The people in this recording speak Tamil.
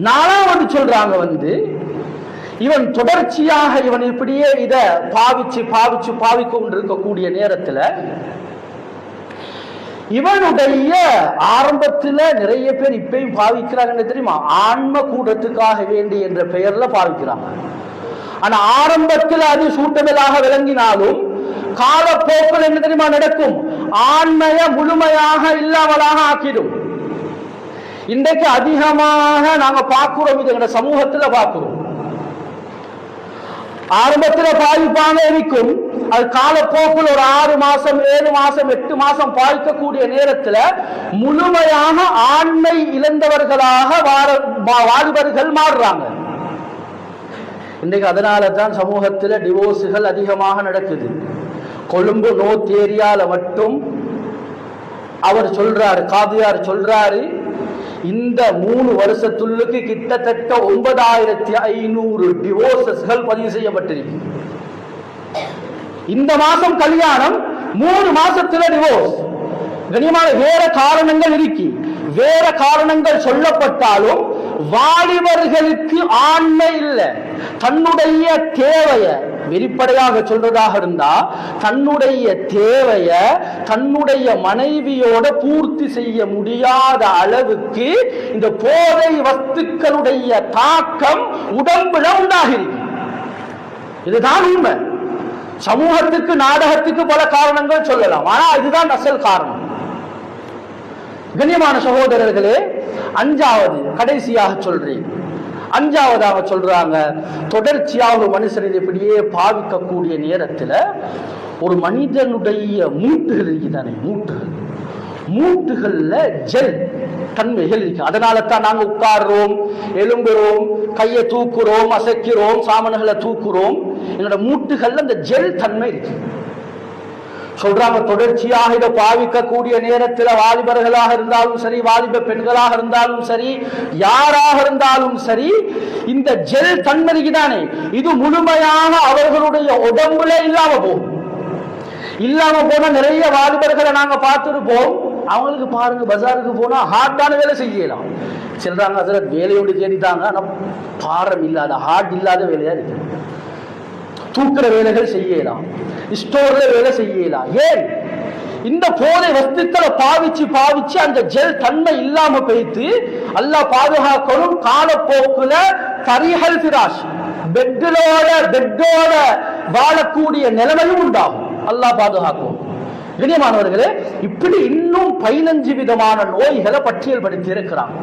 நாலாவது சொல்றாங்க இவன் தொடர்ச்சியாக இவன் இப்படியே இத பாவிச்சு கொண்டிருக்கக்கூடிய நேரத்தில் இவனுடைய ஆரம்பத்தில் நிறைய பேர் இப்பயும் பாவிக்கிறாங்க தெரியுமா, ஆன்ம கூடத்துக்காக வேண்டி என்ற பெயர்ல பாவிக்கிறாங்க. ஆனா ஆரம்பத்தில் அது சூட்டமில்லாக விளங்கினாலும் காலப்போக்கில் என்ன தெரியுமா நடக்கும், ஆண்மைய முழுமையாக இல்லாமலாக ஆக்கிடும். இன்றைக்கு அதிகமாக நாங்க பார்க்கிறோம், இது எங்க சமூகத்துல பார்க்கிறோம். ஆரம்பத்தில் பாதிப்பாக இருக்கும், அது காலப்போக்கில் ஒரு 6 மாசம் 7 மாசம் 8 மாசம் பாதிக்கக்கூடிய நேரத்தில் முழுமையாக ஆண்மை இழந்தவர்களாக வாலிபர்கள் மாறுறாங்க. இன்றைக்கு அதனால தான் சமூகத்தில் டிவோர்ஸுகள் அதிகமாக நடக்குது. கொழும்பு நோர்த் ஏரியால மட்டும் அவர் சொல்றாரு, காதியார் சொல்றாரு, இந்த 3 வருஷத்துள்ளுக்கு கிட்டத்தட்ட 9500 டிவோர்ஸஸ்கள் பதிவு செய்யப்பட்டிருக்கு. இந்த மாசம் கல்யாணம், 3 மாசத்துல டிவோர்ஸ். கனியமான வேற காரணங்கள் இருக்கு, வேற காரணங்கள் சொல்லப்பட்டாலும் வாலிபர்களுக்கு ஆண்மை இல்லை. தன்னுடைய தேவைய வெளிப்படையாக சொல்றதாக இருந்தா, தன்னுடைய தேவைய தன்னுடைய மனைவியோட பூர்த்தி செய்ய முடியாத அளவுக்கு இந்த போதை வஸ்துக்களுடைய தாக்கம் உடம்புல உண்டாகிறது. இதுதான் உண்மை. சமூகத்துக்கு நாடகத்துக்கு பல காரணங்கள் சொல்லலாம், ஆனா இதுதான் அசல் காரணம். கண்ணியமான சகோதரர்களே, 5வது கடைசியாக சொல்றேன், 5வதாக சொல்றாங்க, தொடர்ச்சியாக ஒரு மனுஷன் இப்படியே பாவிக்கக்கூடிய நேரத்தில் ஒரு மனிதனுடைய மூட்டுகள் இருக்குதானே, மூட்டுகள்ல ஜெல் தன்மைகள் இருக்கு. அதனால தான் நாங்க உட்கார்றோம், எழும்புறோம், கையை தூக்குறோம், அசைக்கிறோம், சாமான்களை தூக்குறோம். எங்களோட மூட்டுகள்ல அந்த ஜெல் தன்மை இருக்கு. சொல்றாங்க, தொடர்ச்சியாக இதை பாவிக்கக்கூடிய நேரத்தில் வாலிபர்களாக இருந்தாலும் சரி, வாலிப பெண்களாக இருந்தாலும் சரி, யாராக இருந்தாலும் சரி, இந்த ஜெல் தன்மைதானே இது முழுமையாக அவர்களுடைய உடம்புல இல்லாம போகும். இல்லாம போனா நிறைய வாலிபர்களை நாங்க பார்த்துருப்போம். அவங்களுக்கு பாருங்க, பஜாருக்கு போனா ஹார்டான வேலை செய்யலாம். சொல்றாங்க, அதில் வேலையோடு தேடிட்டாங்க, ஆனா பாரம் இல்லாத, ஹார்ட் இல்லாத வேலையா இருக்கு. தூக்குற வேலைகள் செய்யலாம், ஸ்டோர்ல வேலை செய்யலாம். ஏன்? இந்த போதை வஸ்துக்களை பாவிச்சு அந்த ஜெல் தன்மை இல்லாம போயிட்டு அல்லாஹ் பாதுகாக்கணும். காலப்போக்குல தரிஹல் ஃபிராஷ், பெட்டோட வாழக்கூடிய நிலைமையும் உண்டாகும். அல்லாஹ் பாதுகாக்கும். கண்ணியமானவர்களே, இப்படி இன்னும் 15 விதமான நோய்களை பட்டியல் படுத்தி இருக்கிறாங்க.